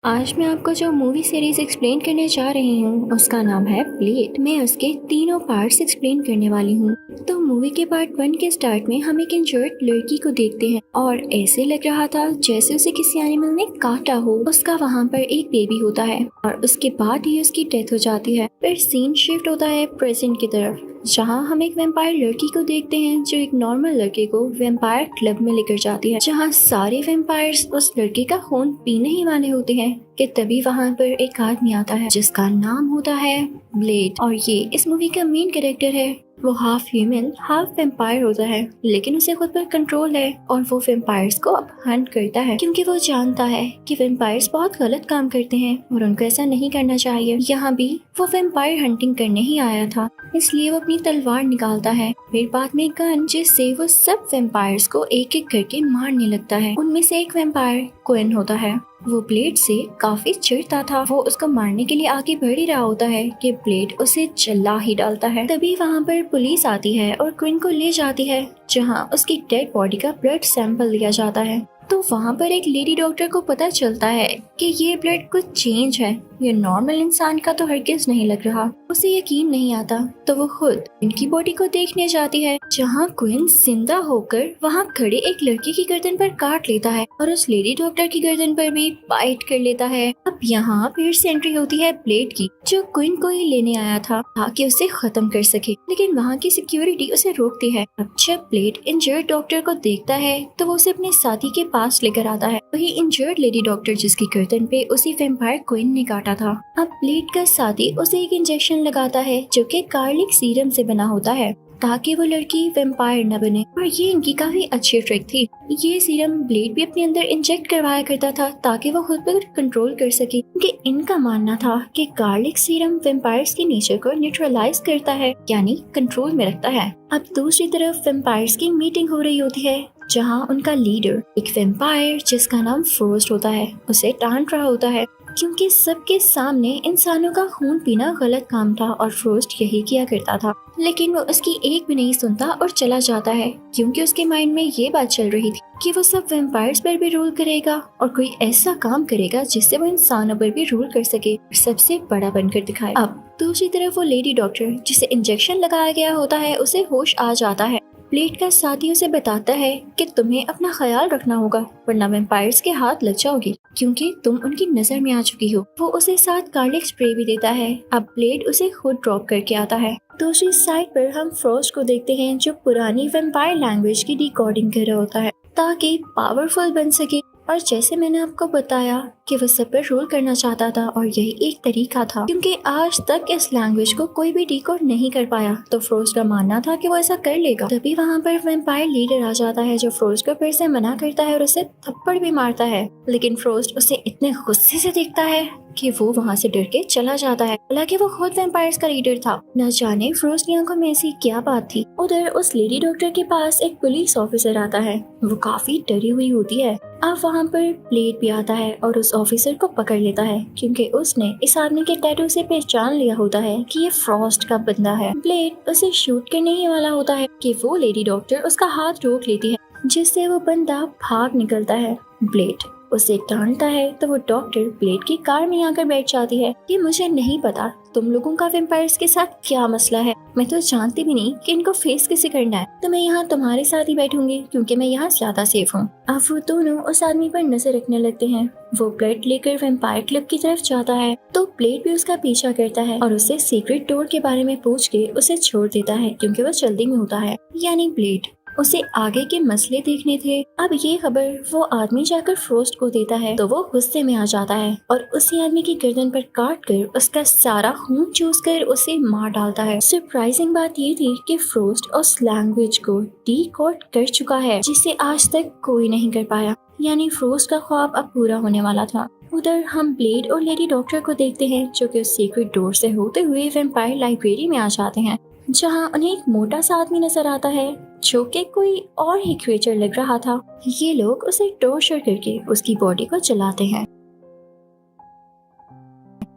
आज मैं आपको जो मूवी सीरीज एक्सप्लेन करने जा रही हूँ उसका नाम है ब्लेड। मैं उसके तीनों पार्ट्स एक्सप्लेन करने वाली हूँ। तो मूवी के पार्ट 1 के स्टार्ट में हम एक इंजर्ड लड़की को देखते हैं और ऐसे लग रहा था जैसे उसे किसी एनिमल ने काटा हो। उसका वहाँ पर एक बेबी होता है और उसके बाद ही उसकी डेथ हो जाती है। फिर सीन शिफ्ट होता है प्रेजेंट की तरफ, जहाँ हम एक वेम्पायर लड़की को देखते हैं जो एक नॉर्मल लड़के को वेम्पायर क्लब में लेकर जाती है, जहाँ सारे वेम्पायर्स उस लड़के का खून पीने ही वाले होते हैं कि तभी वहाँ पर एक आदमी आता है जिसका नाम होता है ब्लेड। और ये इस मूवी का मेन कैरेक्टर है। वो हाफ ह्यूमन हाफ वेम्पायर होता है, लेकिन उसे खुद पर कंट्रोल है और वो वेम्पायर्स को अब हंट करता है क्योंकि वो जानता है कि वेम्पायर्स बहुत गलत काम करते हैं और उनको ऐसा नहीं करना चाहिए। यहाँ भी वो वेम्पायर हंटिंग करने ही आया था, इसलिए वो अपनी तलवार निकालता है, फिर बाद में गन, जिससे वो सब वेम्पायर्स को एक एक करके मारने लगता है। उनमें से एक वेम्पायर क्विन होता है। वो ब्लेड से काफी चिढ़ता था। वो उसको मारने के लिए आगे बढ़ ही रहा होता है कि ब्लेड उसे जला ही डालता है। तभी वहाँ पर पुलिस आती है और क्वीन को ले जाती है, जहाँ उसकी डेड बॉडी का ब्लड सैंपल लिया जाता है। तो वहाँ पर एक लेडी डॉक्टर को पता चलता है कि ये ब्लड कुछ चेंज है, ये नॉर्मल इंसान का तो हरगिज नहीं लग रहा। उसे यकीन नहीं आता, तो वो खुद इनकी बॉडी को देखने जाती है, जहाँ क्वीन जिंदा होकर वहाँ खड़े एक लड़के की गर्दन पर काट लेता है और उस लेडी डॉक्टर की गर्दन पर भी बाइट कर लेता है। अब यहाँ फिर से एंट्री होती है ब्लेड की, जो क्वीन को ही लेने आया था ताकि उसे खत्म कर सके, लेकिन वहाँ की सिक्योरिटी उसे रोकती है। अब जब ब्लेड इंजर्ड डॉक्टर को देखता है तो वो उसे अपने साथी के पास लेकर आता है, वही इंजर्ड लेडी डॉक्टर जिसकी गर्दन पे उसी वेम्पायर क्वीन ने काटा था। अब ब्लेड का साथी उसे एक इंजेक्शन लगाता है जो कि गार्लिक सीरम से बना होता है ताकि वो लड़की वेम्पायर न बने, और ये इनकी काफी अच्छी ट्रिक थी। ये सीरम ब्लेड भी अपने अंदर इंजेक्ट करवाया करता था ताकि वो खुद पर कंट्रोल कर सके, क्योंकि इनका मानना था कि गार्लिक सीरम वेम्पायर्स के नेचर को न्यूट्रलाइज करता है, यानी कंट्रोल में रखता है। अब दूसरी तरफ वेम्पायर्स की मीटिंग हो रही होती है, जहाँ उनका लीडर एक वेम्पायर जिसका नाम फ्रोस्ट होता है उसे डांट रहा होता है क्योंकि सबके सामने इंसानों का खून पीना गलत काम था और फ्रोस्ट यही किया करता था। लेकिन वो उसकी एक भी नहीं सुनता और चला जाता है क्योंकि उसके माइंड में ये बात चल रही थी कि वो सब वेम्पायर्स पर भी रूल करेगा और कोई ऐसा काम करेगा जिससे वो इंसानों पर भी रूल कर सके और सबसे बड़ा बनकर दिखाए। अब दूसरी तरफ वो लेडी डॉक्टर जिसे इंजेक्शन लगाया गया होता है उसे होश आ जाता है। ब्लेड का साथी उसे बताता है कि तुम्हें अपना ख्याल रखना होगा वरना वेम्पायर्स के हाथ लग जाओगी क्योंकि तुम उनकी नजर में आ चुकी हो। वो उसे साथ गार्लिक स्प्रे भी देता है। अब ब्लेड उसे खुद ड्रॉप करके आता है। दूसरी साइड पर हम फ्रोस्ट को देखते हैं जो पुरानी वेम्पायर लैंग्वेज की डिकोडिंग कर रहा होता है ताकि पावरफुल बन सके। और जैसे मैंने आपको बताया कि वो सब पर रूल करना चाहता था और यही एक तरीका था, क्योंकि आज तक इस लैंग्वेज को कोई भी डिकोड नहीं कर पाया, तो फ्रोस्ट का मानना था कि वो ऐसा कर लेगा। तभी वहाँ पर वेम्पायर लीडर आ जाता है जो फ्रोस्ट को फिर से मना करता है और उसे थप्पड़ भी मारता है, लेकिन फ्रोस्ट उसे इतने गुस्से से देखता है कि वो वहाँ से डर के चला जाता है। हालांकि वो खुद वेम्पायर्स का लीडर था। न जाने फ्रोस्ट की आंखों में ऐसी क्या बात थी। उधर उस लेडी डॉक्टर के पास एक पुलिस ऑफिसर आता है। वो काफी डरी हुई होती है। अब वहाँ पर ब्लेड भी आता है और उस ऑफिसर को पकड़ लेता है क्योंकि उसने इस आदमी के टैटू से पहचान लिया होता है कि ये फ्रॉस्ट का बंदा है। ब्लेड उसे शूट करने ही वाला होता है कि वो लेडी डॉक्टर उसका हाथ रोक लेती है, जिससे वो बंदा भाग निकलता है। ब्लेड उसे डांटता है तो वो डॉक्टर ब्लेड की कार में आकर बैठ जाती है कि मुझे नहीं पता तुम लोगों का वेम्पायर्स के साथ क्या मसला है, मैं तो जानती भी नहीं कि इनको फेस कैसे करना है, तो मैं यहाँ तुम्हारे साथ ही बैठूंगी क्योंकि मैं यहाँ ज्यादा सेफ हूँ। अब वो दोनों उस आदमी पर नजर रखने लगते हैं। वो ब्लेड लेकर वेम्पायर क्लब की तरफ जाता है तो ब्लेड भी उसका पीछा करता है और उसे सीक्रेट डोर के बारे में पूछ के उसे छोड़ देता है क्योंकि वो जल्दी में होता है। यानी ब्लेड उसे आगे के मसले देखने थे। अब ये खबर वो आदमी जाकर फ्रोस्ट को देता है तो वो गुस्से में आ जाता है और उसी आदमी की गर्दन पर काट कर उसका सारा खून चूस कर उसे मार डालता है। सरप्राइजिंग बात ये थी कि फ्रोस्ट उस लैंग्वेज को डिकोड कर चुका है जिसे आज तक कोई नहीं कर पाया, यानी फ्रोस्ट का ख्वाब अब पूरा होने वाला था। उधर हम ब्लेड और लेडी डॉक्टर को देखते हैं जो कि उस सीक्रेट डोर से होते हुए वेम्पायर लाइब्रेरी में आ जाते हैं, जहाँ उन्हें एक मोटा सा आदमी नजर आता है जो कि कोई और ही क्रिएचर लग रहा था। ये लोग उसे टॉर्चर करके उसकी बॉडी को जलाते हैं,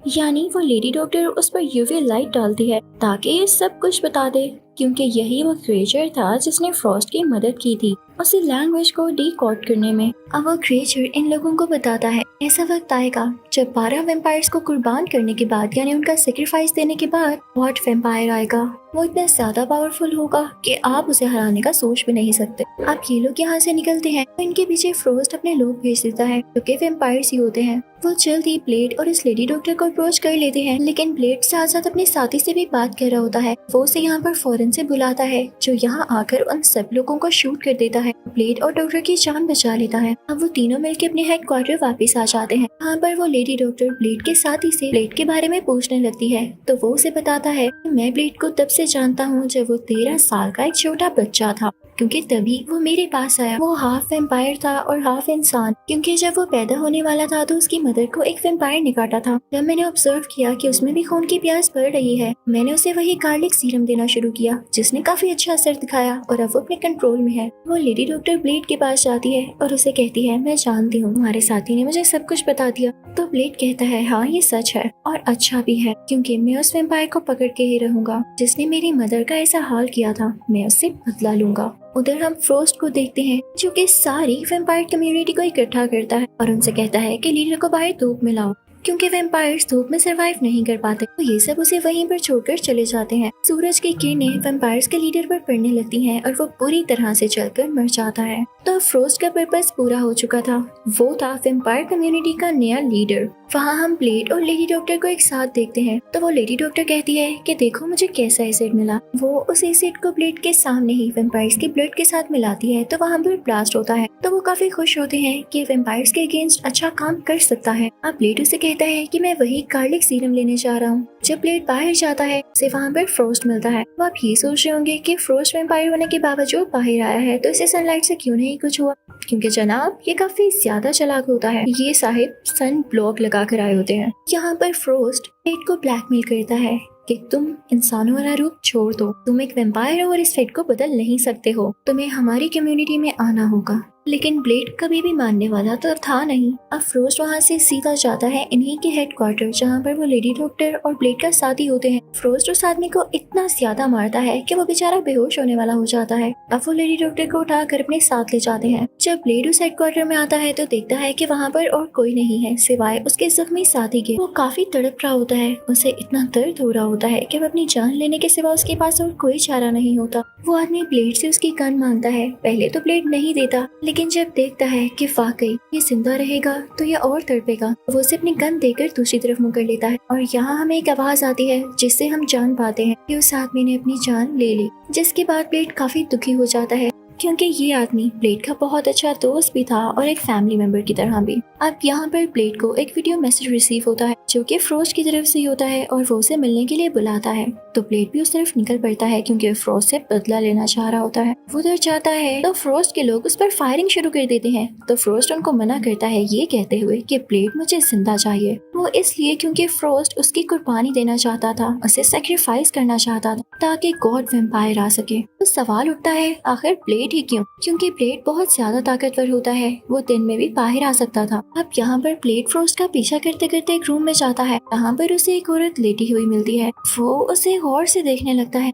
यानी वो लेडी डॉक्टर उस पर यूवी लाइट डालती है ताकि ये सब कुछ बता दे, क्योंकि यही वो क्रिएचर था जिसने फ्रॉस्ट की मदद की थी उसी लैंग्वेज को डिकोड करने में। अब वो क्रिएचर इन लोगों को बताता है ऐसा वक्त आएगा जब 12 वेम्पायर्स को कुर्बान करने के बाद, यानी उनका सेक्रीफाइस देने के बाद, व्हाट वेम्पायर आएगा। वो इतना ज्यादा पावरफुल होगा कि आप उसे हराने का सोच भी नहीं सकते। अब ये लोग यहाँ से निकलते हैं तो इनके पीछे फ्रोस्ट अपने लोग भेज देता है जो कि वेम्पायर्स ही होते हैं। वो जल्द ही ब्लेड और इस लेडी डॉक्टर को अप्रोच कर लेते हैं, लेकिन ब्लेड साथ साथ अपने साथी से भी बात कर रहा होता है। वो उसे यहाँ पर फौरन से बुलाता है जो यहाँ आकर उन सब लोगों को शूट कर देता है। ब्लेड और डॉक्टर की जान बचा लेता है। अब वो तीनों मिलकर अपने हेडक्वार्टर वापस आ जाते हैं। यहाँ पर वो लेडी डॉक्टर ब्लेड के साथी से ब्लेड के बारे में पूछने लगती है तो वो उसे बताता है कि मैं ब्लेड को तब से जानता हूँ जब वो 13 साल का एक छोटा बच्चा था, क्योंकि तभी वो मेरे पास आया। वो हाफ वेम्पायर था और हाफ इंसान, क्योंकि जब वो पैदा होने वाला था तो उसकी मदर को एक वेम्पायर ने काटा था। जब मैंने ऑब्जर्व किया कि उसमें भी खून की प्यास बढ़ रही है, मैंने उसे वही गार्लिक सीरम देना शुरू किया जिसने काफी अच्छा असर दिखाया और अब वो अपने कंट्रोल में है। वो लेडी डॉक्टर ब्लेड के पास जाती है और उसे कहती है मैं जानती हूँ तुम्हारे साथी ने मुझे सब कुछ बता दिया। तो ब्लेड कहता है हाँ ये सच है और अच्छा भी है, क्योंकि मैं उस वेम्पायर को पकड़ के ही रहूंगा जिसने मेरी मदर का ऐसा हाल किया था। मैं उससे बदला लूंगा। उधर हम फ्रोस्ट को देखते हैं जो कि सारी वेम्पायर कम्युनिटी को इकट्ठा करता है और उनसे कहता है कि लीडर को बाहर धूप में लाओ, क्योंकि वेम्पायर्स धूप में सरवाइव नहीं कर पाते। तो ये सब उसे वहीं पर छोड़कर चले जाते हैं। सूरज की किरणें वेम्पायर्स के लीडर पर पड़ने लगती हैं और वो पूरी तरह से जलकर मर जाता है। तो फ्रोस्ट का पर्पस पूरा हो चुका था। वो था वेम्पायर कम्युनिटी का नया लीडर। वहाँ हम ब्लेड और लेडी डॉक्टर को एक साथ देखते हैं तो वो लेडी डॉक्टर कहती है कि देखो मुझे कैसा एसिड मिला। वो उस एसिड को ब्लेड के सामने ही वेम्पायर्स के ब्लड के साथ मिलाती है तो वहाँ पर ब्लास्ट होता है। तो वो काफी खुश होते हैं कि वेम्पायर्स के अगेंस्ट अच्छा काम कर सकता है। अब ब्लेड उसे कहता है कि मैं वही गार्लिक सीरम लेने जा रहा हूँ। जब ब्लेड बाहर जाता है उसे वहाँ पर फ्रोस्ट मिलता है। तो आप ये सोच रहे होंगे कि फ्रोस्ट वेम्पायर होने के बावजूद बाहर आया है तो इसे सनलाइट से क्यों नहीं कुछ हुआ, क्योंकि जनाब ये काफी ज्यादा चालाक होता है। ये साहिब सन ब्लॉक लगा कर आए होते हैं। यहाँ पर फ्रोस्ट ब्लेड को ब्लैकमेल करता है कि तुम इंसानों वाला रूप छोड़ दो, तुम एक वेम्पायर हो और इस फेट को बदल नहीं सकते हो, तुम्हें हमारी कम्युनिटी में आना होगा। लेकिन ब्लेड कभी भी मानने वाला तो था नहीं। अब फ्रोस्ट वहाँ से सीधा जाता है इन्हीं के हेडक्वार्टर जहाँ पर वो लेडी डॉक्टर और ब्लेड का साथी होते हैं। फ्रोस्ट उस आदमी को इतना ज्यादा मारता है कि वो बेचारा बेहोश होने वाला हो जाता है। अब वो लेडी डॉक्टर को उठाकर अपने साथ ले जाते हैं। जब ब्लेड उस हेडक्वार्टर में आता है तो देखता है कि वहाँ पर और कोई नहीं है सिवाय उसके जख्मी साथी के। वो काफी तड़प रहा होता है, उसे इतना दर्द हो रहा होता है कि वो अपनी जान लेने के सिवा उसके पास और कोई चारा नहीं होता। वो आदमी ब्लेड से उसकी गन मांगता है। पहले तो ब्लेड नहीं देता, लेकिन जब देखता है कि वाकई ये जिंदा रहेगा तो ये और तड़पेगा, वो उसे अपनी गन देकर दूसरी तरफ मुड़ कर लेता है। और यहाँ हमें एक आवाज आती है जिससे हम जान पाते हैं कि उस आदमी ने अपनी जान ले ली। जिसके बाद ब्लेड काफी दुखी हो जाता है क्योंकि ये आदमी ब्लेड का बहुत अच्छा दोस्त भी था और एक फैमिली मेंबर की तरह भी। अब यहाँ पर ब्लेड को एक वीडियो मैसेज रिसीव होता है जो कि फ्रोस्ट की तरफ से होता है और वो उसे मिलने के लिए बुलाता है। तो ब्लेड भी उस तरफ निकल पड़ता है क्योंकि फ्रोस्ट से बदला लेना चाह रहा होता है। वो उधर जाता है तो फ्रोस्ट के लोग उस पर फायरिंग शुरू कर देते हैं। तो फ्रोस्ट उनको मना करता है ये कहते हुए कि ब्लेड मुझे जिंदा चाहिए। वो इसलिए क्योंकि फ्रोस्ट उसकी कुर्बानी देना चाहता था, उसे सेक्रीफाइस करना चाहता था ताकि गॉड वेम्पायर आ सके। तो सवाल उठता है आखिर ब्लेड ही क्यों? क्योंकि ब्लेड बहुत ज्यादा ताकतवर होता है, वो दिन में भी बाहर आ सकता था। अब यहाँ पर ब्लेड फ्रोस्ट का पीछा करते करते एक रूम में जाता है। यहाँ पर उसे एक औरत लेटी हुई मिलती है। वो उसे गौर से देखने लगता है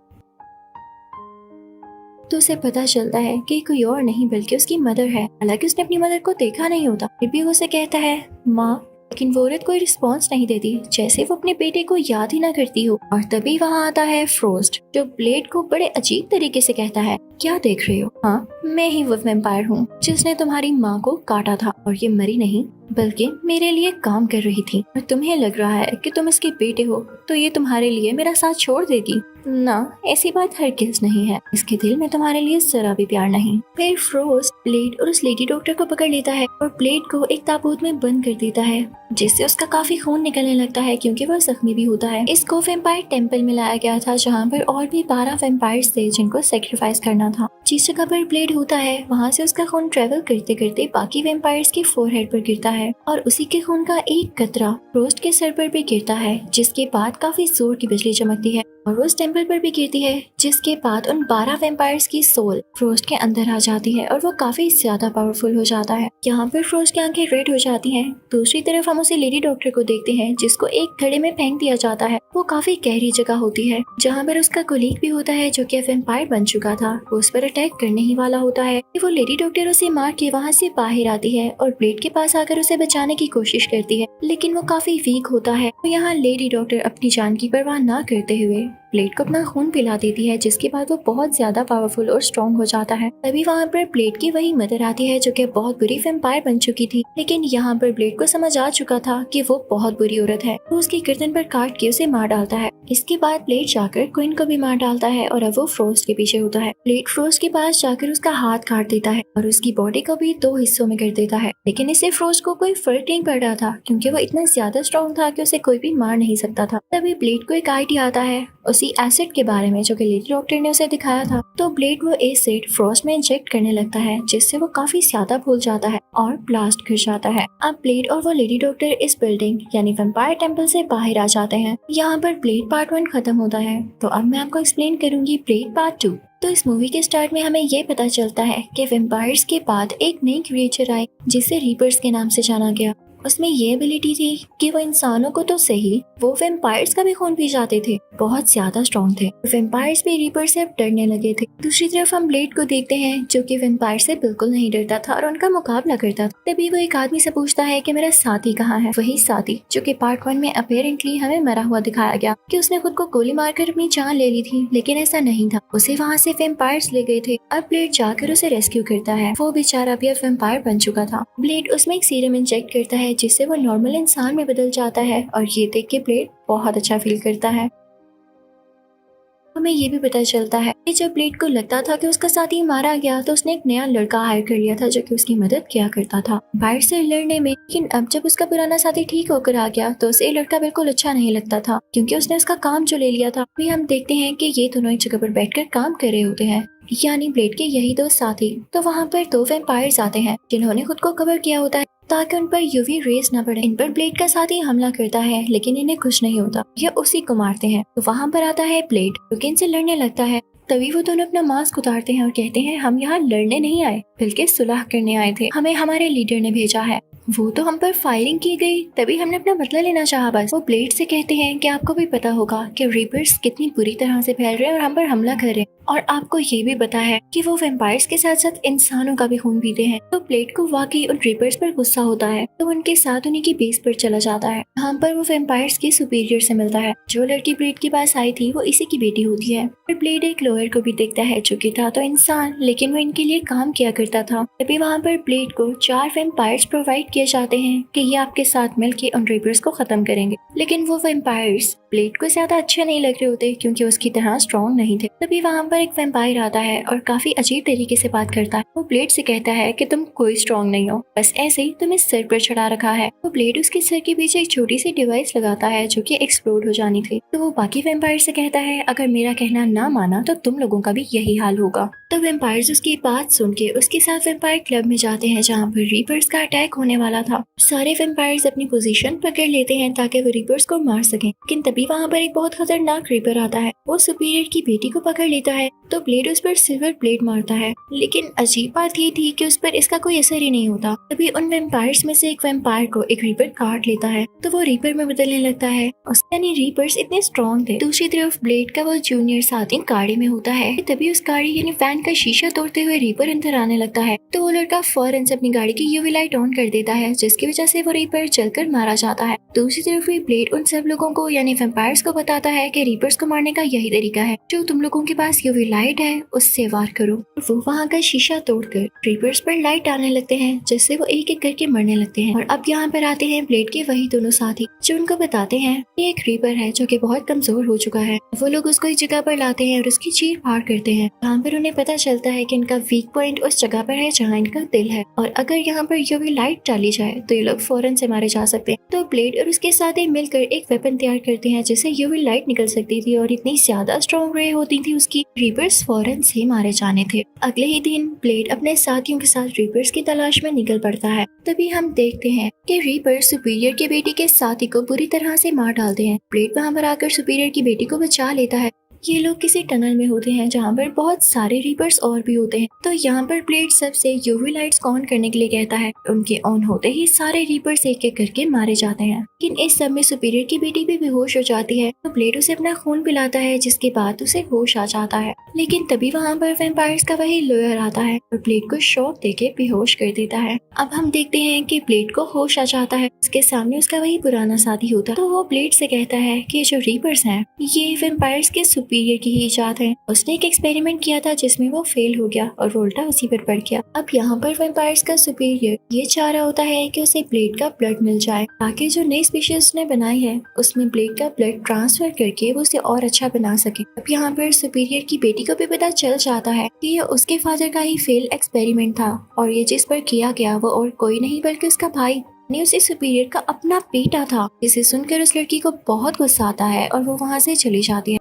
तो उसे पता चलता है कि कोई और नहीं बल्कि उसकी मदर है। हालांकि उसने अपनी मदर को देखा नहीं होता, फिर भी वो उसे कहता है माँ, लेकिन वो औरत कोई रिस्पॉन्स नहीं देती, जैसे वो अपने बेटे को याद ही ना करती हो। और तभी वहाँ आता है फ्रोस्ट जो ब्लेड को बड़े अजीब तरीके से कहता है क्या देख रहे हो? हाँ, मैं ही वो वेम्पायर हूँ जिसने तुम्हारी माँ को काटा था और ये मरी नहीं बल्कि मेरे लिए काम कर रही थी। और तुम्हें लग रहा है कि तुम इसके बेटे हो तो ये तुम्हारे लिए मेरा साथ छोड़ देगी? ना, ऐसी बात हरगिज़ नहीं है। इसके दिल में तुम्हारे लिए जरा भी प्यार नहीं। फिर फ्रोस्ट ब्लेड और उस लेडी डॉक्टर को पकड़ लेता है और ब्लेड को एक ताबूत में बंद कर देता है जिससे उसका काफी खून निकलने लगता है क्योंकि वह जख्मी भी होता है। इसको वेम्पायर टेम्पल में लाया गया था जहाँ पर और भी 12 वेम्पायर्स थे जिनको सेक्रीफाइस करना था। जिस जगह पर ब्लेड होता है वहाँ से उसका खून ट्रेवल करते करते बाकी वेम्पायर्स की फोरहेड पर गिरता है और उसी के खून का एक कतरा फ्रोस्ट के सर पर भी गिरता है, जिसके बाद काफी जोर की बिजली चमकती है। और वो उस टेम्पल पर भी गिरती है, जिसके बाद उन 12 वेम्पायर्स की सोल फ्रोस्ट के अंदर आ जाती है और वो काफी ज्यादा पावरफुल हो जाता है। यहाँ पर फ्रोस्ट की आंखें रेड हो जाती हैं। दूसरी तरफ हम उसे लेडी डॉक्टर को देखते हैं, जिसको एक घड़े में फेंक दिया जाता है। वो काफी गहरी जगह होती है, जहाँ पर उसका कोलीग भी होता है जो कि वेम्पायर बन चुका था। वो उस पर अटैक करने ही वाला होता है कि वो लेडी डॉक्टर उसे मार के वहाँ से बाहर आती है और ब्लेड के पास आकर उसे बचाने की कोशिश करती है, लेकिन वो काफी वीक होता है। तो यहाँ लेडी डॉक्टर अपनी जान की परवाह न करते हुए ब्लेड को अपना खून पिला देती है, जिसके बाद वो बहुत ज्यादा पावरफुल और स्ट्रॉन्ग हो जाता है। तभी वहाँ पर ब्लेड की वही मदर आती है जो कि बहुत बुरी वेम्पायर बन चुकी थी, लेकिन यहाँ पर ब्लेड को समझ आ चुका था कि वो बहुत बुरी औरत है। वो उसकी गर्दन पर काट के उसे मार डालता है। इसके बाद ब्लेड जाकर क्वीन को भी मार डालता है और अब वो फ्रोस्ट के पीछे होता है। ब्लेड फ्रोस्ट के पास जाकर उसका हाथ काट देता है और उसकी बॉडी को भी 2 हिस्सों में कर देता है, लेकिन इससे फ्रोस्ट को कोई फर्क नहीं पड़ रहा था, क्योंकि वो इतना ज्यादा स्ट्रॉन्ग था कि उसे कोई भी मार नहीं सकता था। तभी ब्लेड को एक आइडिया आता है उसी एसिड के बारे में जो कि लेडी डॉक्टर ने उसे दिखाया था। तो ब्लेड वो एसिड फ्रोस्ट में इंजेक्ट करने लगता है, जिससे वो काफी ज्यादा फूल जाता है और ब्लास्ट कर जाता है। अब ब्लेड और वो लेडी डॉक्टर इस बिल्डिंग यानी वेम्पायर टेम्पल से बाहर आ जाते हैं। यहाँ पर ब्लेड पार्ट 1 खत्म होता है। तो अब मैं आपको एक्सप्लेन करूंगी ब्लेड पार्ट 2। तो इस मूवी के स्टार्ट में हमें ये पता चलता है कि वेम्पायर्स के बाद एक नई क्रिएचर आई, जिसे रीपर्स के नाम से जाना गया। उसमें ये एबिलिटी थी कि वो इंसानों को तो सही, वो वेम्पायर्स का भी खून पी जाते थे। बहुत ज्यादा स्ट्रॉन्ग थे। वेम्पायर्स भी रीपर से अब डरने लगे थे। दूसरी तरफ हम ब्लेड को देखते हैं, जो कि वेम्पायर से बिल्कुल नहीं डरता था और उनका मुकाबला करता था। तभी वो एक आदमी से पूछता है कि मेरा साथी कहाँ है। वही साथी जो कि पार्ट 1 में अपेरेंटली हमें मरा हुआ दिखाया गया कि उसने खुद को गोली मारकर अपनी जान ले ली थी, लेकिन ऐसा नहीं था। उसे वहाँ से वेम्पायर्स ले गए थे। अब ब्लेड जाकर उसे रेस्क्यू करता है। वो बेचारा भी अब वेम्पायर बन चुका था। ब्लेड उसमें एक सीरम इंजेक्ट करता है, जिससे वो नॉर्मल इंसान में बदल जाता है और ये देख के ब्लेड बहुत अच्छा फील करता है। हमें ये भी पता चलता है कि जब ब्लेड को लगता था कि उसका साथी मारा गया, तो उसने एक नया लड़का हायर कर लिया था जो कि उसकी मदद किया करता था बाहर से लड़ने में। लेकिन अब जब उसका पुराना साथी ठीक होकर आ गया, तो उसे लड़का बिल्कुल अच्छा नहीं लगता था, क्योंकि उसने उसका काम जो ले लिया था। फिर हम देखते हैं कि ये दोनों एक जगह पर बैठकर काम कर रहे होते हैं, यानी ब्लेड के यही 2 साथी। तो वहाँ पर 2 वेम्पायर्स आते हैं जिन्होंने खुद को कवर किया होता है ताकि उन पर यूवी रेज न पड़े। इन पर ब्लेड का साथी हमला करता है, लेकिन इन्हें कुछ नहीं होता, ये उसी को मारते हैं। तो वहाँ पर आता है ब्लेड, जो कि इनसे लड़ने लगता है। तभी वो दोनों अपना मास्क उतारते हैं और कहते हैं हम यहाँ लड़ने नहीं आए, बल्कि सुलह करने आए थे। हमें हमारे लीडर ने भेजा है। वो तो हम पर फायरिंग की गई, तभी हमने अपना बदला लेना चाहा बस। वो ब्लेड से कहते हैं कि आपको भी पता होगा कि रीपर्स कितनी बुरी तरह से फैल रहे हैं और हम पर हमला कर रहे हैं, और आपको ये भी पता है कि वो वेम्पायर्स के साथ साथ इंसानों का भी खून पीते हैं। तो ब्लेड को वाकई उन रीपर्स पर गुस्सा होता है, तो उनके साथ उन्हीं की बेस पर चला जाता है। यहाँ पर वो वेम्पायर्स के सुपीरियर से मिलता है। जो लड़की ब्लेड के पास आई थी वो इसी की बेटी होती है। फिर ब्लेड एक लॉयर को भी देखता है जो कि था तो इंसान, लेकिन वो इनके लिए काम किया करता था। तभी वहाँ पर ब्लेड को 4 वेम्पायर्स प्रोवाइड किए जाते हैं कि ये आपके साथ मिलकर उन रीपर्स को खत्म करेंगे। लेकिन वो वेम्पायर्स ब्लेड को ज्यादा अच्छे नहीं लग रहे होते, क्योंकि उसकी तरह स्ट्रॉन्ग नहीं थे। तभी वहाँ पर एक वेम्पायर आता है और काफी अजीब तरीके से बात करता है। वो ब्लेड से कहता है कि तुम कोई स्ट्रॉन्ग नहीं हो, बस ऐसे ही तुम्हें सिर पर चढ़ा रखा है। तो ब्लेड उसके सर के पीछे एक छोटी सी डिवाइस लगाता है जो कि एक्सप्लोड हो जानी थी। तो वो बाकी वेम्पायर से कहता है अगर मेरा कहना ना माना तो तुम लोगों का भी यही हाल होगा। तो वेम्पायर्स उसकी बात सुन के उसके साथ वेम्पायर क्लब में जाते हैं, जहाँ पर रीपर्स का अटैक होने वाला था। सारे वेम्पायर्स अपनी पोजीशन पकड़ लेते हैं ताकि वो रीपर्स को मार सकें, लेकिन तभी वहाँ पर एक बहुत खतरनाक रीपर आता है। वो सुपीरियर की बेटी को पकड़ लेता है, तो ब्लेड उस पर सिल्वर ब्लेड मारता है, लेकिन अजीब बात ये थी कि उस पर इसका कोई असर ही नहीं होता। तभी उन वेम्पायर्स में से एक वेम्पायर को एक रीपर काट लेता है, तो वो रीपर में बदलने लगता है। यानी रीपर्स इतने स्ट्रॉन्ग थे। दूसरी तरफ ब्लेड का वो जूनियर साथी गाड़ी में होता है। तभी उस गाड़ी यानी वैन का शीशा तोड़ते हुए रीपर अंदर आने लगता है, तो वो लड़का फौरन से अपनी गाड़ी की यूवी लाइट ऑन कर देता है, जिसकी वजह से वो रीपर जलकर मारा जाता है। दूसरी तरफ भी ब्लेड उन सब लोगों को यानी वेम्पायर्स को बताता है कि रीपर्स को मारने का यही तरीका है, जो तुम लोगों के पास यूवी लाइट है उससे वार करो। वो वहाँ का शीशा तोड़कर रीपर्स पर लाइट आने लगते हैं, जिससे वो एक एक करके मरने लगते हैं। और अब यहाँ पर आते हैं ब्लेड के वही दोनों साथी, जो उनको बताते हैं कि एक रीपर है जो कि बहुत कमजोर हो चुका है। वो लोग उसको एक जगह पर लाते हैं और उसकी चीर फाड़ करते हैं। यहाँ पर उन्हें पता चलता है कि इनका वीक पॉइंट उस जगह पर है जहाँ इनका दिल है, और अगर यहाँ पर यूवी लाइट डाली जाए तो ये लोग फौरन से मारे जा सकते हैं। तो ब्लेड और उसके साथी मिलकर एक वेपन तैयार करते हैं जिससे यूवी लाइट निकल सकती थी और इतनी ज्यादा स्ट्रॉन्ग रे होती थी उसकी, रीपर्स फौरन से मारे जाने थे। अगले ही दिन ब्लेड अपने साथियों के साथ रीपर्स की तलाश में निकल पड़ता है। तभी हम देखते हैं कि रीपर सुपीरियर की बेटी के साथी को बुरी तरह से मार डालते हैं। ब्लेड वहाँ पर आकर सुपीरियर की बेटी को बचा लेता है। ये लोग किसी टनल में होते हैं जहाँ पर बहुत सारे रीपर्स और भी होते हैं। तो यहाँ पर ब्लेड सबसे यूवी लाइट्स ऑन करने के लिए कहता है। उनके ऑन होते ही सारे रीपर्स एक एक करके मारे जाते हैं। लेकिन इस सब में सुपीरियर की बेटी भी बेहोश हो जाती है। तो ब्लेड उसे अपना खून पिलाता है जिसके बाद उसे होश आ जाता है। लेकिन तभी वहाँ पर वैम्पायर्स का वही लॉयर आता है और ब्लेड को शॉक देके बेहोश कर देता है। अब हम देखते हैं कि ब्लेड को होश आ जाता है। उसके सामने उसका वही पुराना साथी होता है। तो वो ब्लेड से कहता है कि जो रीपर्स हैं ये वैम्पायर्स के सुपीरियर की ही इजाद है। उसने एक एक्सपेरिमेंट किया था जिसमें वो फेल हो गया और वो उल्टा उसी पर पड़ गया। अब यहाँ पर वैम्पायर्स का सुपीरियर ये चाह रहा होता है कि उसे ब्लेड का ब्लड मिल जाए ताकि जो नई स्पीशीज उसने बनाई है उसमें ब्लेड का ब्लड ट्रांसफर करके वो उसे और अच्छा बना सके। अब यहाँ पर सुपीरियर की बेटी को भी पता चल जाता है कि ये उसके फादर का ही फेल एक्सपेरिमेंट था और ये जिस पर किया गया वो और कोई नहीं बल्कि उसका भाई ने उसे सुपीरियर का अपना बेटा था। जिसे सुनकर उस लड़की को बहुत गुस्सा आता है और वो वहाँ से चली जाती है।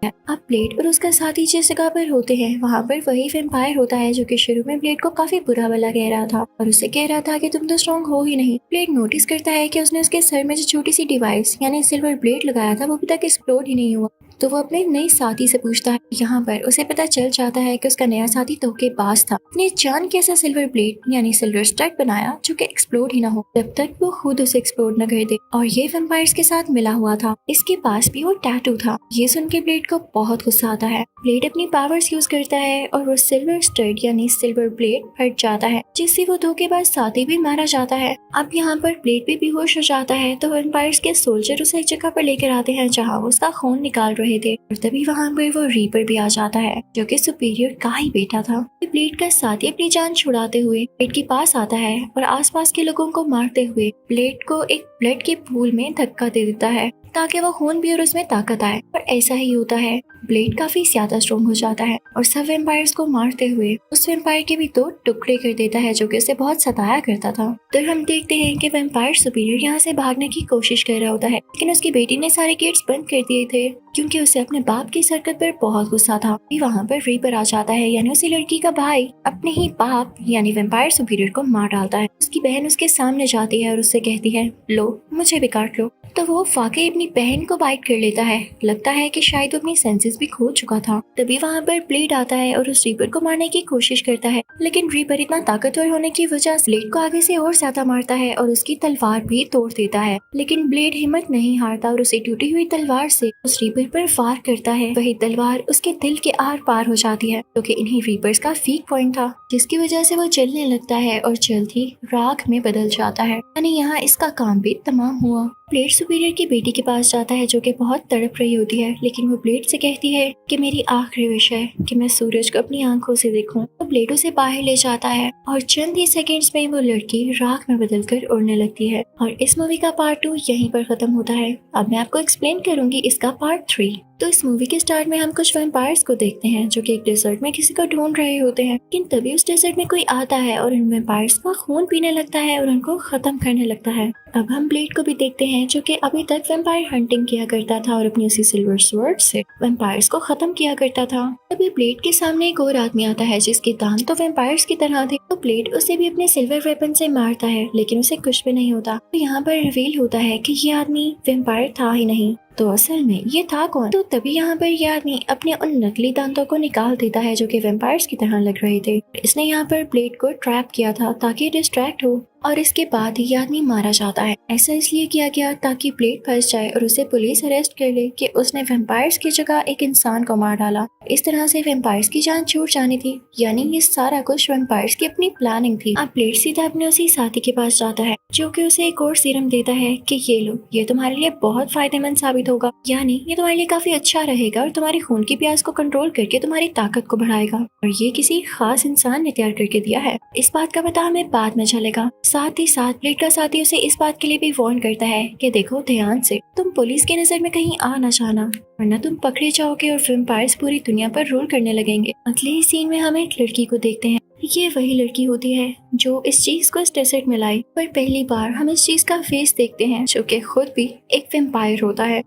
अब ब्लेड और उसका साथी जिस जगह पर होते हैं वहाँ पर वही वैम्पायर होता है जो कि शुरू में ब्लेड को काफी बुरा भला कह रहा था और उसे कह रहा था कि तुम तो स्ट्रॉन्ग हो ही नहीं। ब्लेड नोटिस करता है कि उसने उसके सर में जो छोटी सी डिवाइस यानी सिल्वर ब्लेड लगाया था वो अभी तक एक्सप्लोड ही नहीं हुआ। तो वो अपने नए साथी से पूछता है। यहाँ पर उसे पता चल जाता है कि उसका नया साथी धोखेबाज था। उसने जान के ऐसा सिल्वर ब्लेड यानी सिल्वर स्टड बनाया जो कि एक्सप्लोड ही ना हो जब तक वो खुद उसे एक्सप्लोड न कर दे। और ये वैम्पायर्स के साथ मिला हुआ था। इसके पास भी वो टैटू था। ये सुन के ब्लेड को बहुत गुस्सा आता है। ब्लेड अपनी पावर्स यूज करता है और वो सिल्वर स्टड यानी सिल्वर ब्लेड हट जाता है जिससे वो धोखेबाज साथी भी मारा जाता है। अब यहाँ पर ब्लेड भी बेहोश हो जाता है तो वैम्पायर्स के सोल्जर उसे एक जगह पर लेकर आते हैं जहाँ वो उसका खून निकाल रहे थे और तभी वहाँ पर वो रीपर भी आ जाता है जो कि सुपीरियर का ही बेटा था। ब्लेड का साथी अपनी जान छुड़ाते हुए ब्लेड के पास आता है और आसपास के लोगों को मारते हुए ब्लेड को एक ब्लड के पूल में धक्का दे देता है ताकि वो खून भी और उसमें ताकत आए। और ऐसा ही होता है। ब्लेड काफी ज्यादा स्ट्रॉन्ग हो जाता है और सब वैम्पायर्स को मारते हुए उस वैम्पायर के भी 2 टुकड़े कर देता है जो कि उसे बहुत सताया करता था। तो हम देखते हैं कि वैम्पायर सुपीरियर यहाँ से भागने की कोशिश कर रहा होता है लेकिन उसकी बेटी ने सारे गेट्स बंद कर दिए थे क्योंकि उसे अपने बाप की हरकत पर बहुत गुस्सा था। वहाँ पर रीपर आ जाता है यानी उसी लड़की का भाई अपने ही बाप यानी वैम्पायर सुपीरियर को मार डालता है। उसकी बहन उसके सामने जाती है और उससे कहती है लो मुझे भी काट लो। तो वो वाकई अपनी बहन को बाइट कर लेता है। लगता है कि शायद वो अपनी सेंसेस भी खो चुका था। तभी वहाँ पर ब्लेड आता है और उस रीपर को मारने की कोशिश करता है लेकिन रीपर इतना ताकतवर होने की वजह से ब्लेड को आगे से और ज्यादा मारता है और उसकी तलवार भी तोड़ देता है। लेकिन ब्लेड हिम्मत नहीं हारता और उसे टूटी हुई तलवार से उस रीपर पर वार करता है। वही तलवार उसके दिल के आर पार हो जाती है क्योंकि इन्हीं रीपर्स का वीक पॉइंट था जिसकी वजह से वो जलने लगता है और जल्द ही राख में बदल जाता है। यानी यहाँ इसका काम भी तमाम हुआ। ब्लेड सुपीरियर की बेटी के पास जाता है जो कि बहुत तड़प रही होती है लेकिन वो ब्लेड से कहती है कि मेरी आखिरी विश है कि मैं सूरज को अपनी आंखों से देखूं। तो ब्लेड उसे बाहर ले जाता है और चंद ही सेकंड्स में वो लड़की राख में बदलकर उड़ने लगती है। और इस मूवी का पार्ट 2 यहीं पर खत्म होता है। अब मैं आपको एक्सप्लेन करूंगी इसका पार्ट 3। तो इस मूवी के स्टार्ट में हम कुछ वैम्पायर्स को देखते हैं जो कि एक डेजर्ट में किसी को ढूंढ रहे होते हैं लेकिन तभी उस डेजर्ट में कोई आता है और उन वैम्पायर्स का खून पीने लगता है और उनको खत्म करने लगता है। अब हम ब्लेड को भी देखते हैं जो कि अभी तक वैम्पायर हंटिंग किया करता था और अपनी उसी सिल्वर स्वॉर्ड से वैम्पायर्स को खत्म किया करता था। तभी ब्लेड के सामने एक और आदमी आता है जिसके दांत तो वैम्पायर्स की तरह थे। तो ब्लेड उसे भी अपने सिल्वर वेपन से मारता है लेकिन उसे कुछ भी नहीं होता। तो यहाँ पर रिवील होता है कि ये आदमी वैम्पायर था ही नहीं तो असल में ये था कौन। तो तभी यहाँ पर ये आदमी अपने उन नकली दांतों को निकाल देता है जो कि वैम्पायर्स की तरह लग रहे थे। इसने यहाँ पर ब्लेड को ट्रैप किया था ताकि डिस्ट्रैक्ट हो और इसके बाद ही आदमी मारा जाता है। ऐसा इसलिए किया गया ताकि ब्लेड फंस जाए और उसे पुलिस अरेस्ट कर ले कि उसने वैम्पायर्स की जगह एक इंसान को मार डाला। इस तरह से वैम्पायर्स की जान छूट जानी थी। यानी ये सारा कुछ वैम्पायर्स की अपनी प्लानिंग थी। अब ब्लेड सीधा अपने उसी साथी के पास जाता है जो कि उसे एक और सीरम देता है कि ये लो, ये तुम्हारे लिए बहुत फायदेमंद साबित होगा। यानी ये तुम्हारे लिए काफी अच्छा रहेगा और तुम्हारी खून की प्यास को कंट्रोल करके तुम्हारी ताकत को बढ़ाएगा। और ये किसी खास इंसान ने तैयार करके दिया है। इस बात का पता हमें बाद में चलेगा। साथ ही साथ ब्लेड का साथी उसे इस बात के लिए भी वार्न करता है कि देखो ध्यान से, तुम पुलिस की नजर में कहीं आ ना जाना वरना तुम पकड़े जाओगे और वैम्पायर्स पूरी दुनिया पर रूल करने लगेंगे। अगले ही सीन में हम एक लड़की को देखते हैं। ये वही लड़की होती है जो इस चीज को इस डेजर्ट में लाई, पर पहली बार हम इस चीज का फेस देखते हैं जो कि खुद भी एक वेम्पायर होता है,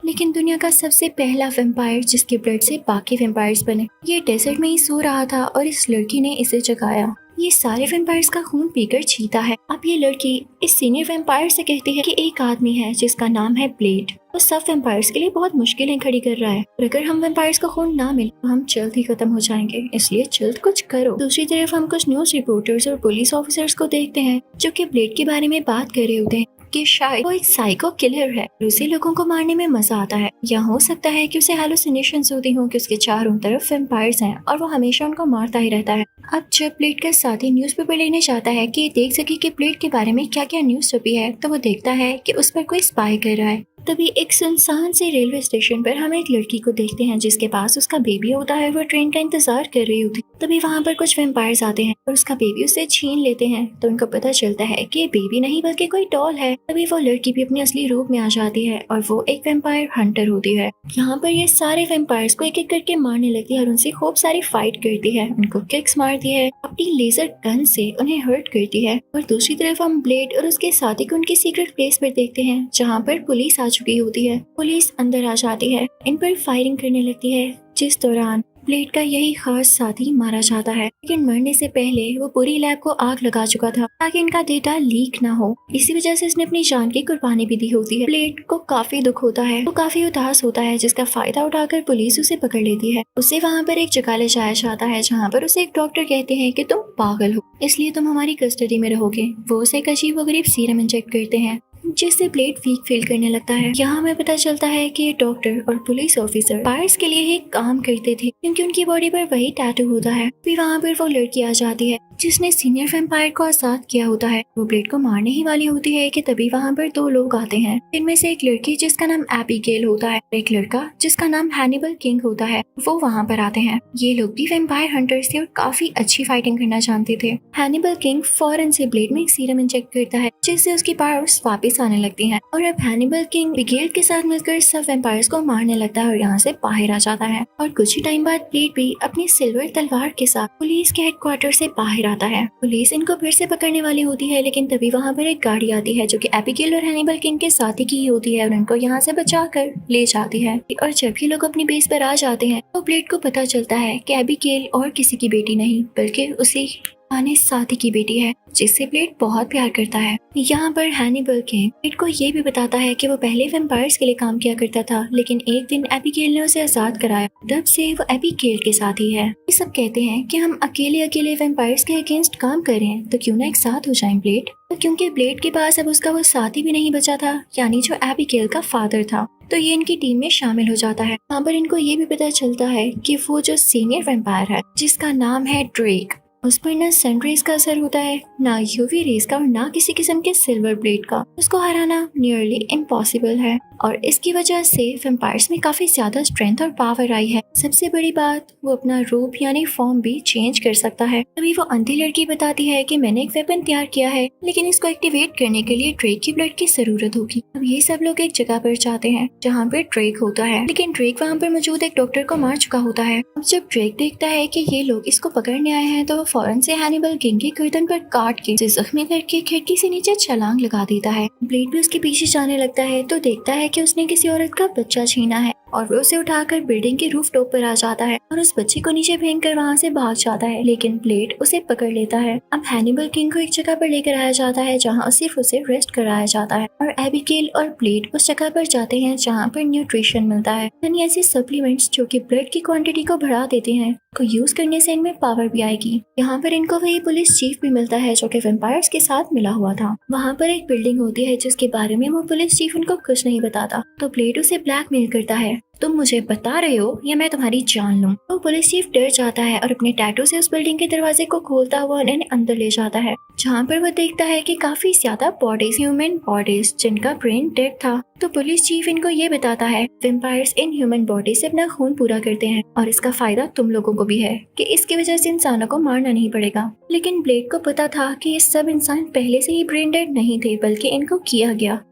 लेकिन दुनिया का सबसे पहला वेम्पायर जिसके ब्लड से बाकी वेम्पायर्स बने। ये डेजर्ट में ही सो रहा था और इस लड़की ने इसे जगाया। ये सारे वेम्पायर्स का खून पीकर जीता है। अब ये लड़की इस सीनियर वेम्पायर से कहती है कि एक आदमी है जिसका नाम है ब्लेड, वो सब वेम्पायर्स के लिए बहुत मुश्किलें खड़ी कर रहा है और अगर हम वेम्पायर्स को खून ना मिले तो हम जल्द ही खत्म हो जाएंगे, इसलिए जल्द कुछ करो। दूसरी तरफ हम कुछ न्यूज रिपोर्टर्स और पुलिस ऑफिसर्स को देखते हैं जो कि ब्लेड के बारे में बात कर रहे होते हैं कि शायद वो एक साइको किलर है, उसे लोगों को मारने में मजा आता है, या हो सकता है कि उसे हेलुसिनेशंस होती हों कि उसके चारों तरफ वेम्पायर्स हैं और वो हमेशा उनको मारता ही रहता है। अब जब ब्लेड का साथी न्यूज़पेपर लेने जाता है कि देख सके कि ब्लेड के बारे में क्या क्या न्यूज छपी है, तो वो देखता है कि उस पर कोई स्पाई कर रहा है। तभी एक सुनसान से रेलवे स्टेशन पर हम एक लड़की को देखते हैं जिसके पास उसका बेबी होता है, वो ट्रेन का इंतजार कर रही होती। तभी वहाँ पर कुछ वेम्पायर्स आते हैं और उसका बेबी उससे छीन लेते हैं, तो उनको पता चलता है कि ये बेबी नहीं बल्कि कोई डॉल है। तभी वो लड़की भी अपने असली रूप में आ जाती है और वो एक वेम्पायर हंटर होती है। यहाँ पर ये सारे वेम्पायर्स को एक एक करके मारने लगती है और उनसे खूब सारी फाइट करती है, उनको किक्स मारती है, अपनी लेजर गन से उन्हें हर्ट करती है। और दूसरी तरफ हम ब्लेड और उसके साथी को उनकी सीक्रेट प्लेस पर देखते हैं जहाँ पर पुलिस आ चुकी होती है। पुलिस अंदर आ जाती है, इन पर फायरिंग करने लगती है, जिस दौरान ब्लेड का यही खास साथी मारा जाता है। लेकिन मरने से पहले वो पूरी लैब को आग लगा चुका था ताकि इनका डेटा लीक ना हो, इसी वजह से इसने अपनी जान की कुर्बानी भी दी होती है। ब्लेड को काफी दुख होता है, वो काफी उदास होता है, जिसका फायदा उठाकर पुलिस उसे पकड़ लेती है। उसे वहाँ पर एक जगह ले जाया जाता है जहाँ पर उसे एक डॉक्टर कहते हैं कि तुम पागल हो, इसलिए तुम हमारी कस्टडी में रहोगे। वो उसे एक अजीबोगरीब सीरम इंजेक्ट करते हैं जिससे ब्लेड वीक फील करने लगता है। यहाँ हमें पता चलता है कि ये डॉक्टर और पुलिस ऑफिसर फायर्स के लिए ही काम करते थे क्योंकि उनकी बॉडी पर वही टैटू होता है। फिर वहाँ पर वो लड़की आ जाती है जिसने सीनियर वेम्पायर को आजाद किया होता है। वो ब्लेड को मारने ही वाली होती है कि तभी वहाँ पर दो लोग आते हैं, इनमें से एक लड़की जिसका नाम एबिगेल होता है, एक लड़का जिसका नाम हैनिबल किंग होता है। वो वहाँ पर आते हैं। ये लोग भी वेम्पायर हंटर्स थे और काफी अच्छी फाइटिंग करना जानते थे। हैनिबल किंग फौरन से ब्लेड में एक सीरम इंजेक्ट करता है जिससे उसकी पावर्स वापस आने लगती हैं और अब हैनिबल किंग एबिगेल के साथ मिलकर सब वेम्पायर्स को मारने लगता है और यहाँ से बाहर आ जाता है। और कुछ ही टाइम बाद ब्लेड भी अपनी सिल्वर तलवार के साथ पुलिस के हेडक्वार्टर से बाहर आता है। पुलिस इनको फिर से पकड़ने वाली होती है, लेकिन तभी वहाँ पर एक गाड़ी आती है जो कि एबिगेल और हैनिबल किंग के साथी की होती है और उनको यहाँ से बचा कर ले जाती है। और जब ये लोग अपनी बेस पर आ जाते हैं तो ब्लेड को पता चलता है कि एबिगेल और किसी की बेटी नहीं बल्कि उसी पुराने साथी की बेटी है जिससे ब्लेड बहुत प्यार करता है। यहाँ पर हैनिबल किंग ब्लेड को ये भी बताता है कि वो पहले वेम्पायर्स के लिए काम किया करता था, लेकिन एक दिन एबिगेल ने उसे आजाद कराया, तब से वो एबिगेल के साथ ही है। ये सब कहते हैं कि हम अकेले अकेले वेम्पायर्स के अगेंस्ट काम कर रहे हैं, तो क्यों ना एक साथ हो जाएं ब्लेड। तो क्योंकि ब्लेड के पास अब उसका वो साथी भी नहीं बचा था, यानी जो एबिगेल का फादर था, तो ये इनकी टीम में शामिल हो जाता है। वहाँ पर इनको ये भी पता चलता है कि वो जो सीनियर वेम्पायर है जिसका नाम है ड्रेक, उस पर ना सन रेज का असर होता है, ना यूवी रेज का और ना किसी किस्म के सिल्वर ब्लेड का। उसको हराना नियरली इम्पॉसिबल है और इसकी वजह से वेम्पायर्स में काफी ज्यादा स्ट्रेंथ और पावर आई है। सबसे बड़ी बात, वो अपना रूप यानी फॉर्म भी चेंज कर सकता है। तभी वो अंधी लड़की बताती है कि मैंने एक वेपन तैयार किया है, लेकिन इसको एक्टिवेट करने के लिए ड्रेक की ब्लड की जरूरत होगी। अब ये सब लोग एक जगह पर जाते हैं जहाँ पर ड्रेक होता है, लेकिन ड्रेक वहाँ पर मौजूद एक डॉक्टर को मार चुका होता है। अब जब ड्रेक देखता है कि ये लोग इसको पकड़ने आए हैं, तो वो फौरन से हैनिबल किंग की गर्दन पर काट के उसे जख्मी करके खिड़की से नीचे छलांग लगा देता है। ब्लेड भी उसके पीछे जाने लगता है तो देखता है कि उसने किसी औरत का बच्चा छीना है और वो उसे उठाकर बिल्डिंग के रूफ टॉप पर आ जाता है और उस बच्चे को नीचे फेंक कर वहाँ से भाग जाता है, लेकिन ब्लेड उसे पकड़ लेता है। अब हैनिबल किंग को एक जगह पर लेकर आया जाता है जहाँ सिर्फ उसे रेस्ट कराया जाता है और एबिगेल और ब्लेड उस जगह पर जाते हैं जहाँ पर न्यूट्रिशन मिलता है, यानी ऐसे सप्लीमेंट्स जो कि ब्लड की क्वांटिटी को बढ़ा देते हैं, को यूज करने से इनमें पावर भी आएगी। यहाँ पर इनको वही पुलिस चीफ भी मिलता है जो कि वेम्पायर्स के साथ मिला हुआ था। वहाँ पर एक बिल्डिंग होती है जिसके बारे में वो पुलिस चीफ उनको कुछ नहीं बताता, तो ब्लेड उसे ब्लैकमेल करता है, तुम मुझे बता रहे हो या मैं तुम्हारी जान लूं। तो पुलिस चीफ डर जाता है और अपने टैटू से उस बिल्डिंग के दरवाजे को खोलता हुआ उन्हें अंदर ले जाता है, जहाँ पर वो देखता है कि काफी ज्यादा बॉडीज, ह्यूमन बॉडीज जिनका ब्रेन डेड था। तो पुलिस चीफ इनको ये बताता है वेम्पायर्स इन ह्यूमन बॉडी से अपना खून पूरा करते हैं और इसका फायदा तुम लोगों को भी है कि इसकी वजह से इंसानों को मारना नहीं पड़ेगा। लेकिन ब्लेड को पता था कि ये सब इंसान पहले से ही ब्रेन डेड नहीं थे बल्कि इनको किया गया।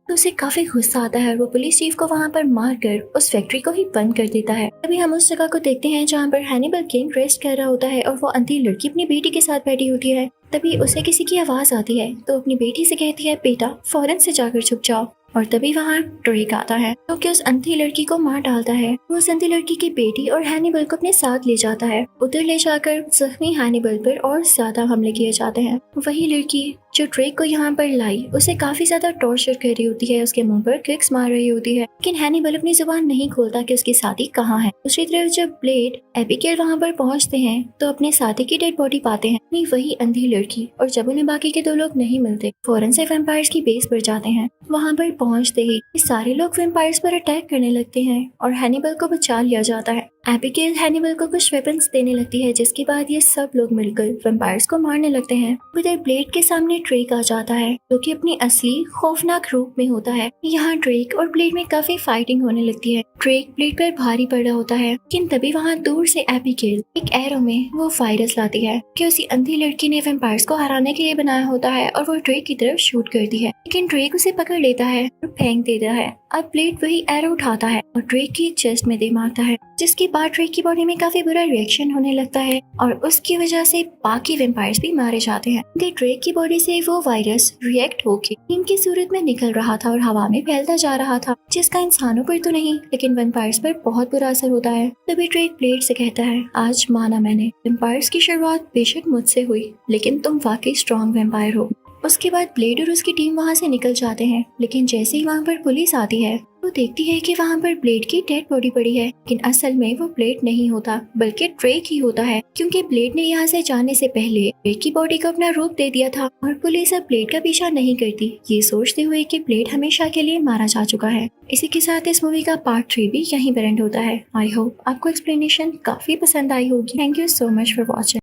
तो उसे काफी गुस्सा आता है और वो पुलिस चीफ को वहाँ पर मार कर उस फैक्ट्री को ही बंद कर देता है। तभी हम उस जगह को देखते हैं जहाँ पर हैनिबल किंग रेस्ट कर रहा होता है और वो अंधी लड़की अपनी बेटी के साथ बैठी होती है। तभी उसे किसी की आवाज आती है तो अपनी बेटी से कहती है, बेटा फौरन से जाकर छुप जाओ। और तभी वहाँ ड्रेक आता है जो कि उस अंधी लड़की को मार डालता है। वो उस अंधी लड़की की बेटी और हैनिबल को अपने साथ ले जाता है। उधर ले जाकर जख्मी हैनिबल पर और ज्यादा हमले किए जाते हैं। वही लड़की जो ड्रेक को यहाँ पर लाई उसे काफी ज्यादा टॉर्चर कर रही होती है, उसके मुंह पर किक्स मार रही होती है, लेकिन हैनिबल अपनी जुबान नहीं खोलता कि उसकी साथी कहाँ है। दूसरी तरफ जब ब्लेड एबिगेल वहाँ पर पहुँचते हैं तो अपने साथी की डेड बॉडी पाते हैं, नहीं वही अंधी लड़की। और जब उन्हें बाकी के 2 लोग नहीं मिलते फौरन से वैम्पायर्स की बेस पर जाते हैं। वहाँ पर पहुँचते ही सारे लोग वैम्पायर्स पर अटैक करने लगते हैं और हैनिबल को बचा लिया जाता है। एबिगेल हैनिबल को कुछ वेपन्स देने लगती है, जिसके बाद ये सब लोग मिलकर वैम्पायर्स को मारने लगते हैं। उधर ब्लेड के सामने ड्रेक आ जाता है जो कि अपनी असली खौफनाक रूप में होता है। यहाँ ड्रेक और ब्लेड में काफी फाइटिंग होने लगती है। ड्रेक ब्लेड पर भारी पड़ा होता है, लेकिन तभी वहाँ दूर से एबिगेल एक एरो में वो वायरस लाती है कि उसी अंधी लड़की ने वैम्पायर्स को हराने के लिए बनाया होता है और वो ड्रेक की तरफ शूट करती है, लेकिन ड्रेक उसे पकड़ लेता है और फेंक देता है। अब ब्लेड वही एरो उठाता है और ड्रेक की चेस्ट में दे मारता है, जिसके बाद ड्रेक की बॉडी में काफी बुरा रिएक्शन होने लगता है और उसकी वजह से बाकी वैम्पायर्स भी मारे जाते हैं। ड्रेक की बॉडी से वो वायरस रिएक्ट होकर इनकी सूरत में निकल रहा था और हवा में फैलता जा रहा था, जिसका इंसानों पर तो नहीं लेकिन वैम्पायर्स पर बहुत बुरा असर होता है। तभी ड्रेक ब्लेड से कहता है, आज माना मैंने, वैम्पायर्स की शुरुआत बेशक मुझसे हुई लेकिन तुम वाकई स्ट्रॉन्ग वैम्पायर हो। उसके बाद ब्लेड और उसकी टीम वहाँ से निकल जाते हैं, लेकिन जैसे ही वहाँ पर पुलिस आती है वो देखती है कि वहाँ पर ब्लेड की डेड बॉडी पड़ी है, लेकिन असल में वो ब्लेड नहीं होता बल्कि ड्रेक ही होता है, क्योंकि ब्लेड ने यहाँ से जाने से पहले ड्रेक की बॉडी को अपना रूप दे दिया था और पुलिस अब ब्लेड का पीछा नहीं करती, ये सोचते हुए कि ब्लेड हमेशा के लिए मारा जा चुका है। इसी के साथ इस मूवी का पार्ट 3 भी यहीं पर एंड होता है। आई होप आपको एक्सप्लेनेशन काफी पसंद आई होगी। Thank you so much for watching.